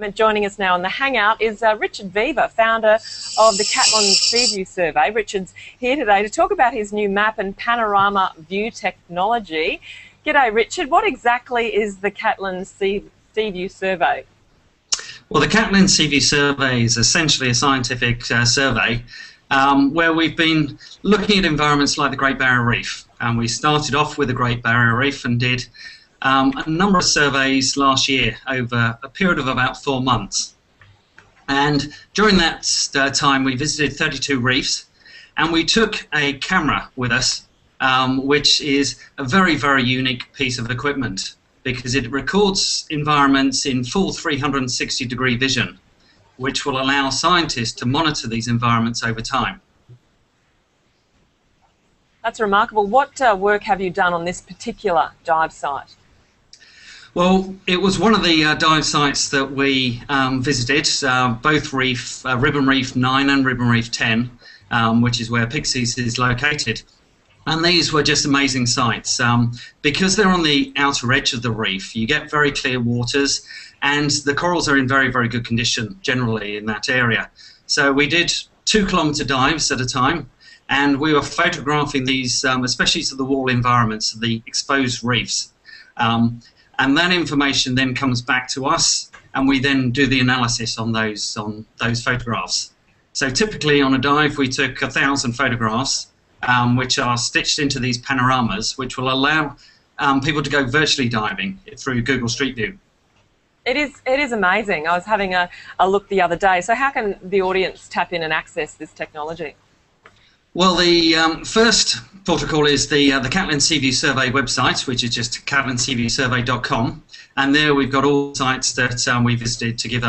Joining us now on the Hangout is Richard Viva, founder of the Catlin Seaview Survey. Richard's here today to talk about his new map and panorama view technology. G'day, Richard. What exactly is the Catlin Seaview Survey? Well, the Catlin Seaview Survey is essentially a scientific survey where we've been looking at environments like the Great Barrier Reef. We started off with the Great Barrier Reef and did a number of surveys last year over a period of about 4 months. And during that time we visited 32 reefs, and we took a camera with us, which is a very, very unique piece of equipment because it records environments in full 360-degree vision, which will allow scientists to monitor these environments over time. That's remarkable. What work have you done on this particular dive site? Well, it was one of the dive sites that we visited, both Ribbon Reef 9 and Ribbon Reef 10, which is where Pixies is located. And these were just amazing sites. Because they're on the outer edge of the reef, you get very clear waters, and the corals are in very, very good condition generally in that area. So we did 2-kilometre dives at a time, and we were photographing these, especially to the wall environments of the exposed reefs. And that information then comes back to us, and we then do the analysis on those photographs. So typically on a dive we took 1,000 photographs, which are stitched into these panoramas, which will allow people to go virtually diving through Google Street View. It is amazing. I was having a look the other day. So how can the audience tap in and access this technology? Well, the first protocol is the Catlin Seaview Survey website, which is just catlinseaviewsurvey.com, and there we've got all the sites that we visited to give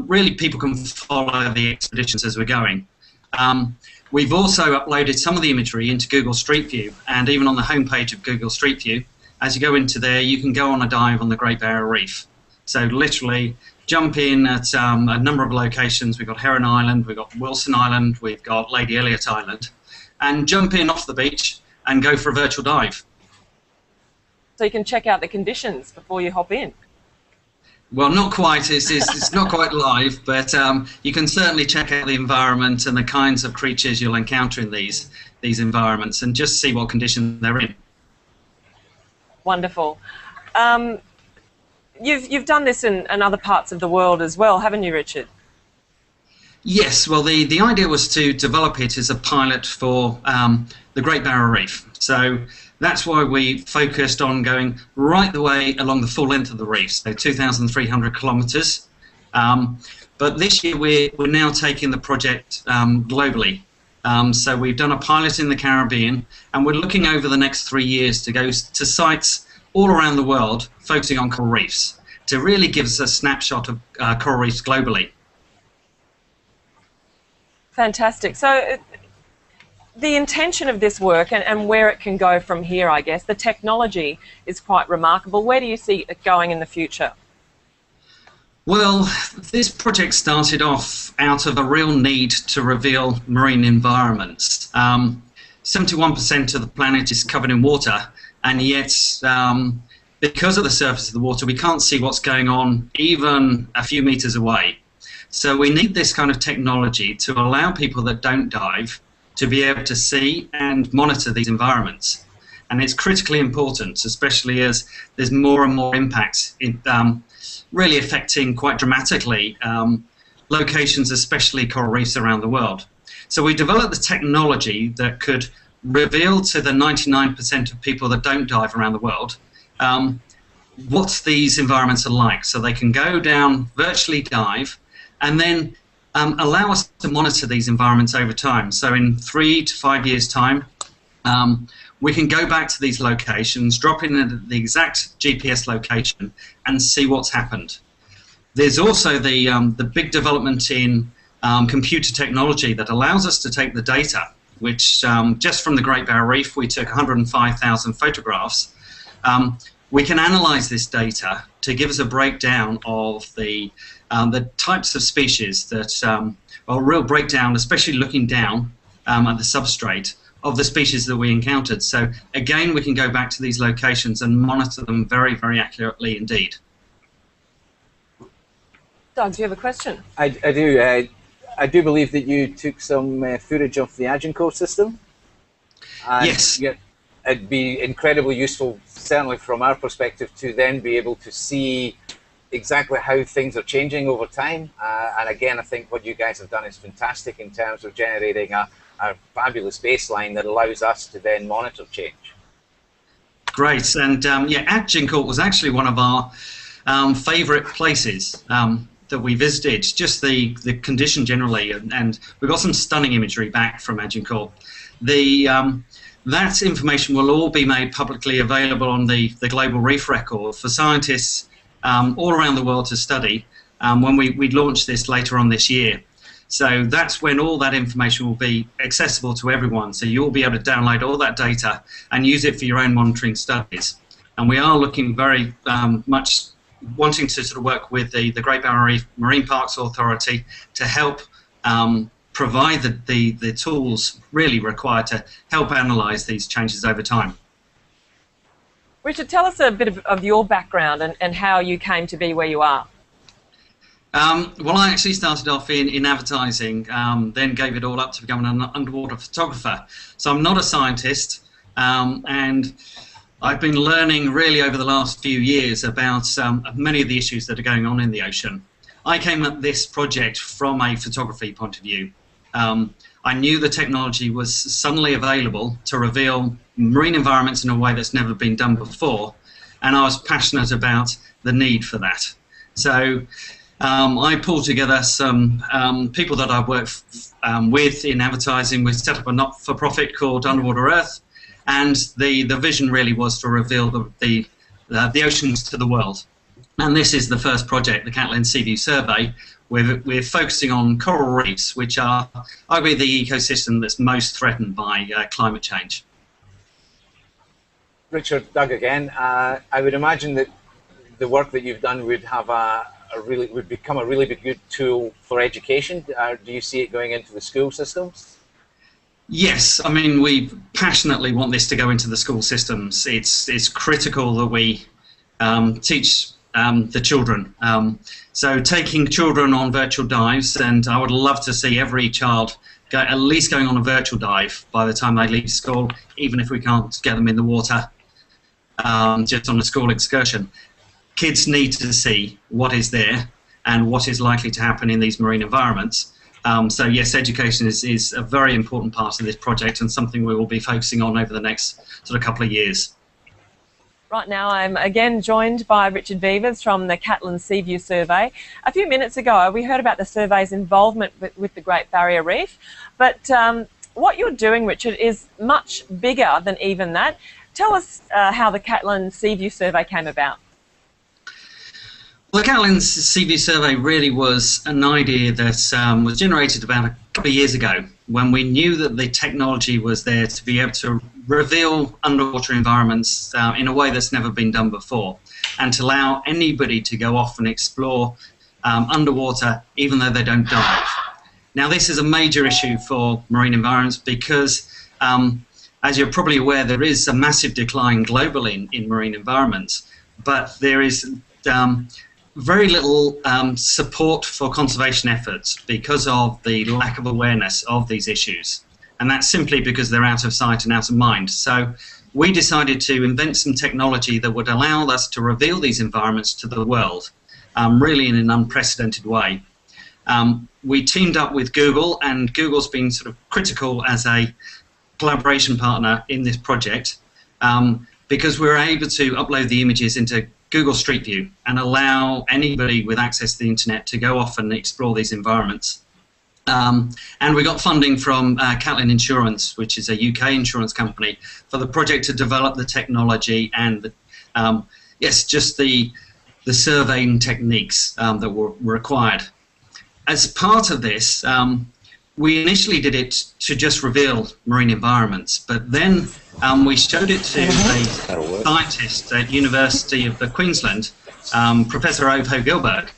really people can follow the expeditions as we're going. We've also uploaded some of the imagery into Google Street View, and even on the homepage of Google Street View, as you go into there, you can go on a dive on the Great Barrier Reef. So literally jump in at a number of locations. We've got Heron Island, we've got Wilson Island, we've got Lady Elliot Island, and jump in off the beach and go for a virtual dive. So you can check out the conditions before you hop in. Well, not quite. It's not quite live, but you can certainly check out the environment and the kinds of creatures you'll encounter in these environments, and just see what condition they're in. Wonderful. You've done this in other parts of the world as well, haven't you, Richard? Yes. Well, the idea was to develop it as a pilot for the Great Barrier Reef. So that's why we focused on going right the way along the full length of the reef, so 2,300 kilometres. But this year we're now taking the project globally. So we've done a pilot in the Caribbean, and we're looking over the next 3 years to go to sites all around the world, focusing on coral reefs, to really give us a snapshot of coral reefs globally. Fantastic. So the intention of this work and where it can go from here, I guess, the technology is quite remarkable. Where do you see it going in the future? Well, this project started off out of a real need to reveal marine environments. 71% of the planet is covered in water, and yet because of the surface of the water we can't see what's going on even a few meters away. So we need this kind of technology to allow people that don't dive to be able to see and monitor these environments. And it's critically important, especially as there's more and more impacts in really affecting quite dramatically locations, especially coral reefs around the world. So we developed the technology that could reveal to the 99% of people that don't dive around the world what these environments are like, so they can go down, virtually dive, and then allow us to monitor these environments over time. So in 3 to 5 years' time, we can go back to these locations, drop in at the exact GPS location, and see what's happened. There's also the big development in computer technology that allows us to take the data, which just from the Great Barrier Reef we took 105,000 photographs. We can analyze this data to give us a breakdown of the types of species that, well, a real breakdown, especially looking down at the substrate of the species that we encountered. So again, we can go back to these locations and monitor them very, very accurately indeed. Doug, do you have a question? I do. I do believe that you took some footage of the Agincourt system. And Yes. It'd be incredibly useful, certainly from our perspective, to then be able to see exactly how things are changing over time. And again, I think what you guys have done is fantastic in terms of generating a fabulous baseline that allows us to then monitor change. Great. And yeah, Agincourt was actually one of our favourite places that we visited, just the condition generally, and we got some stunning imagery back from Agincourt. That information will all be made publicly available on the Global Reef Record for scientists all around the world to study when we launch this later on this year. So that's when all that information will be accessible to everyone. So you'll be able to download all that data and use it for your own monitoring studies. And we are looking very much wanting to sort of work with the Great Barrier Reef Marine Parks Authority to help provide the tools really required to help analyse these changes over time. Richard, tell us a bit of your background and how you came to be where you are. Well, I actually started off in advertising, then gave it all up to become an underwater photographer. So I'm not a scientist, and I've been learning really over the last few years about many of the issues that are going on in the ocean. I came at this project from a photography point of view. I knew the technology was suddenly available to reveal marine environments in a way that's never been done before, and I was passionate about the need for that. So I pulled together some people that I've worked with in advertising. We set up a not-for-profit called Underwater Earth, and the vision really was to reveal the oceans to the world. And this is the first project, the Catlin Seaview Survey. We're focusing on coral reefs, which are arguably the ecosystem that's most threatened by climate change. Richard, Doug again. I would imagine that the work that you've done would have would become a really good tool for education. Do you see it going into the school systems? Yes, I mean, we passionately want this to go into the school systems. It's critical that we teach the children. So taking children on virtual dives, and I would love to see every child at least going on a virtual dive by the time they leave school, even if we can't get them in the water just on a school excursion. Kids need to see what is there and what is likely to happen in these marine environments. So yes, education is a very important part of this project and something we will be focusing on over the next sort of couple of years. Right now I'm again joined by Richard Vevers from the Catlin Seaview Survey. A few minutes ago we heard about the survey's involvement with the Great Barrier Reef, but what you're doing, Richard, is much bigger than even that. Tell us how the Catlin Seaview Survey came about. Well, the Catlin Seaview Survey really was an idea that was generated about a couple of years ago when we knew that the technology was there to be able to reveal underwater environments in a way that's never been done before, and to allow anybody to go off and explore underwater even though they don't dive. Now, this is a major issue for marine environments because, as you're probably aware, there is a massive decline globally in marine environments, but there is very little support for conservation efforts because of the lack of awareness of these issues. And that's simply because they're out of sight and out of mind. So we decided to invent some technology that would allow us to reveal these environments to the world, really in an unprecedented way. We teamed up with Google, and Google's been sort of critical as a collaboration partner in this project because we're able to upload the images into Google Street View and allow anybody with access to the internet to go off and explore these environments. And we got funding from Catlin Insurance, which is a UK insurance company, for the project to develop the technology and, yes, just the surveying techniques that were required. As part of this, we initially did it to just reveal marine environments, but then we showed it to a scientist at University of Queensland, Professor Ove Gilberg,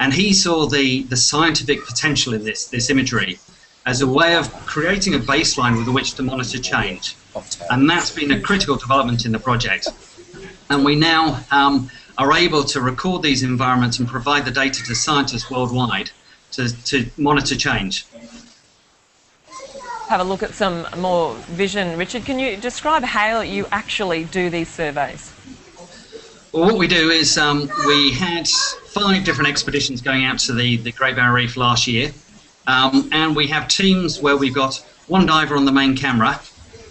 and he saw the scientific potential in this imagery as a way of creating a baseline with which to monitor change. And that's been a critical development in the project. And we now are able to record these environments and provide the data to scientists worldwide to monitor change. Have a look at some more vision. Richard, can you describe how you actually do these surveys? Well, what we do is we had 5 different expeditions going out to the Great Barrier Reef last year, and we have teams where we've got one diver on the main camera,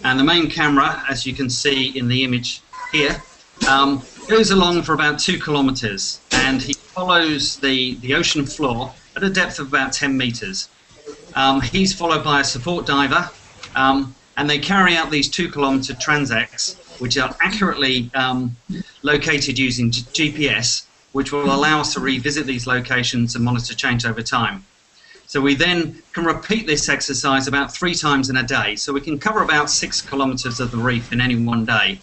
and the main camera, as you can see in the image here, goes along for about 2 kilometers, and he follows the ocean floor at a depth of about 10 meters. He's followed by a support diver, and they carry out these 2-kilometer transects, which are accurately located using GPS, which will allow us to revisit these locations and monitor change over time. So we then can repeat this exercise about 3 times in a day, so we can cover about 6 kilometers of the reef in any one day.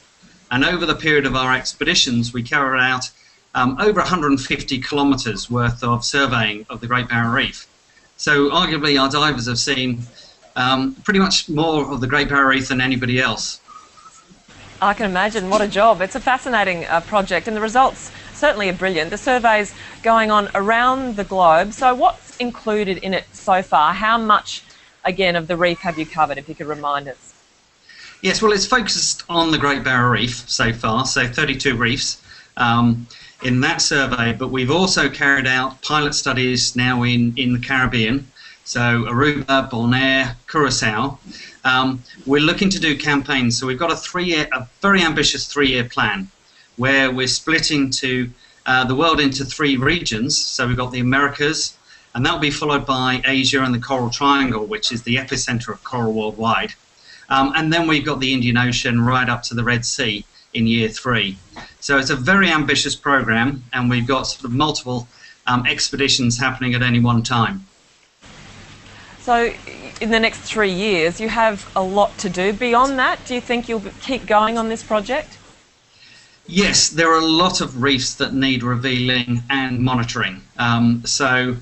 And over the period of our expeditions, we carried out over 150 kilometers worth of surveying of the Great Barrier Reef. So arguably our divers have seen pretty much more of the Great Barrier Reef than anybody else. I can imagine. What a job. It's a fascinating project, and the results certainly are brilliant. The survey's going on around the globe. So what's included in it so far? How much, again, of the reef have you covered, if you could remind us? Yes, well, it's focused on the Great Barrier Reef so far, so 32 reefs in that survey, but we've also carried out pilot studies now in the Caribbean, so Aruba, Bonaire, Curacao. We're looking to do campaigns, so we've got a very ambitious 3-year plan where we're splitting the world into 3 regions. So we've got the Americas, and that'll be followed by Asia and the Coral Triangle, which is the epicenter of coral worldwide. And then we've got the Indian Ocean right up to the Red Sea in year 3. So it's a very ambitious program, and we've got sort of multiple expeditions happening at any one time. So in the next 3 years, you have a lot to do. Beyond that, do you think you'll keep going on this project? Yes, there are a lot of reefs that need revealing and monitoring. So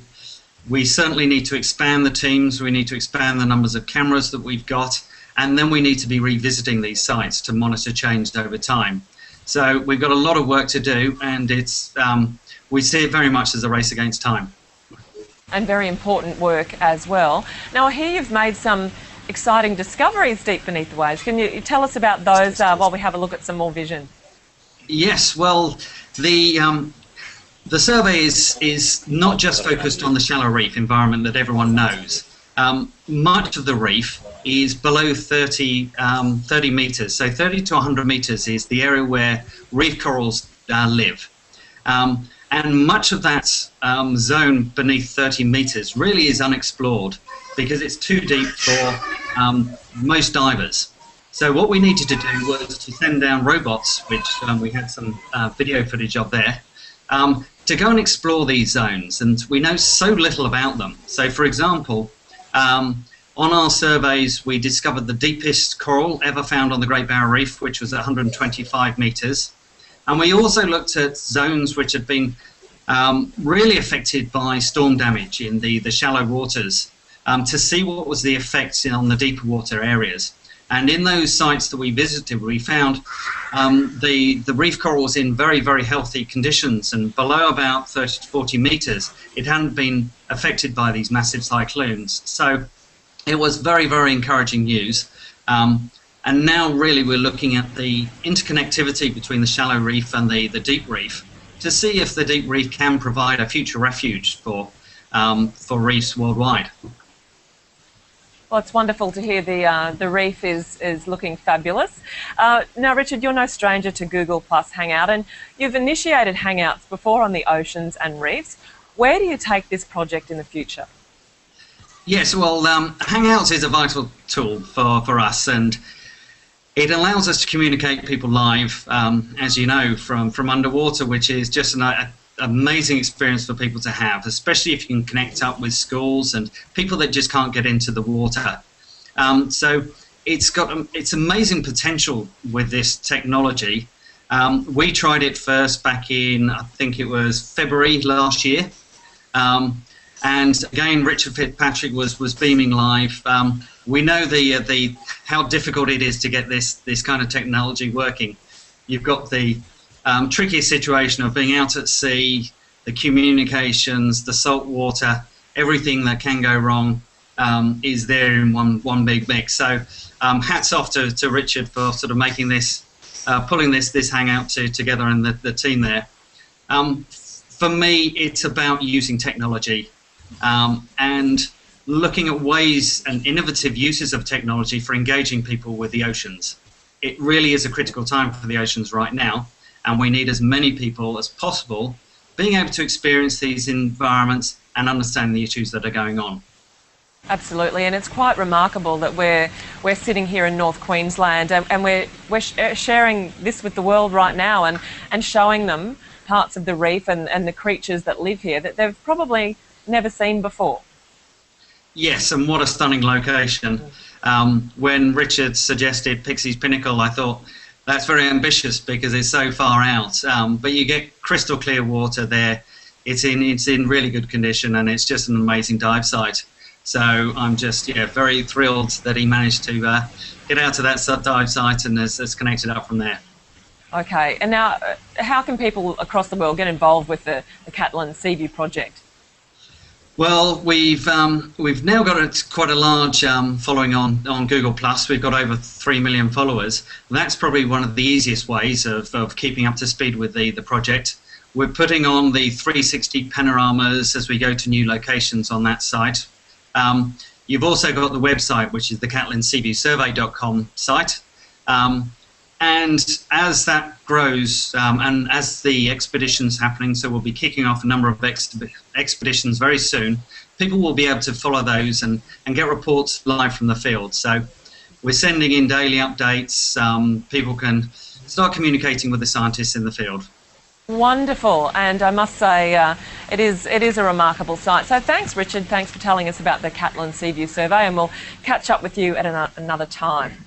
we certainly need to expand the teams, we need to expand the numbers of cameras that we've got, and then we need to be revisiting these sites to monitor change over time. So we've got a lot of work to do, and it's we see it very much as a race against time. And very important work as well. Now, I hear you've made some exciting discoveries deep beneath the waves. Can you tell us about those while we have a look at some more vision? Yes, well, the survey is not just focused on the shallow reef environment that everyone knows. Much of the reef is below 30 meters, so 30 to 100 meters is the area where reef corals live. And much of that zone beneath 30 meters really is unexplored because it's too deep for most divers. So what we needed to do was to send down robots, which we had some video footage of there, to go and explore these zones, and we know so little about them. So for example, on our surveys we discovered the deepest coral ever found on the Great Barrier Reef, which was 125 meters. And we also looked at zones which had been really affected by storm damage in the shallow waters to see what was the effects on the deeper water areas. And in those sites that we visited, we found the reef corals in very, very healthy conditions, and below about 30 to 40 meters, it hadn't been affected by these massive cyclones. So it was very, very encouraging news. And now really we're looking at the interconnectivity between the shallow reef and the deep reef to see if the deep reef can provide a future refuge for reefs worldwide. Well, it's wonderful to hear the reef is looking fabulous. Now, Richard, you're no stranger to Google Plus Hangout, and you've initiated Hangouts before on the oceans and reefs. Where do you take this project in the future? Yes, well, Hangouts is a vital tool for us, and it allows us to communicate people live, as you know, from underwater, which is just an amazing experience for people to have, especially if you can connect up with schools and people that just can't get into the water. So it's got its amazing potential with this technology. We tried it first back in, I think it was February last year. And again, Richard Fitzpatrick was beaming live. We know how difficult it is to get this kind of technology working. You've got the tricky situation of being out at sea, the communications, the salt water, everything that can go wrong is there in one big mix. So hats off to Richard for sort of making this, pulling this hangout together, and the team there. For me, it's about using technology and looking at ways and innovative uses of technology for engaging people with the oceans. It really is a critical time for the oceans right now, and we need as many people as possible being able to experience these environments and understand the issues that are going on. Absolutely, and it's quite remarkable that we're sitting here in North Queensland and we're sharing this with the world right now and showing them parts of the reef and the creatures that live here that they've probably never seen before. Yes, and what a stunning location. When Richard suggested Pixie's Pinnacle, I thought that's very ambitious because it's so far out. But you get crystal clear water there. It's in really good condition, and it's just an amazing dive site. So I'm just very thrilled that he managed to get out to that dive site and has connected up from there. Okay, and now how can people across the world get involved with the Catlin Seaview project? Well, we've now got quite a large following on Google+. We've got over 3 million followers. That's probably one of the easiest ways of keeping up to speed with the project. We're putting on the 360 panoramas as we go to new locations on that site. You've also got the website, which is the CatlinSeaviewSurvey.com site. And as that grows, and as the expedition's happening, so we'll be kicking off a number of expeditions very soon, people will be able to follow those and get reports live from the field. So we're sending in daily updates. People can start communicating with the scientists in the field. Wonderful, and I must say it is a remarkable site. So thanks, Richard. Thanks for telling us about the Catlin Seaview Survey, and we'll catch up with you at another time.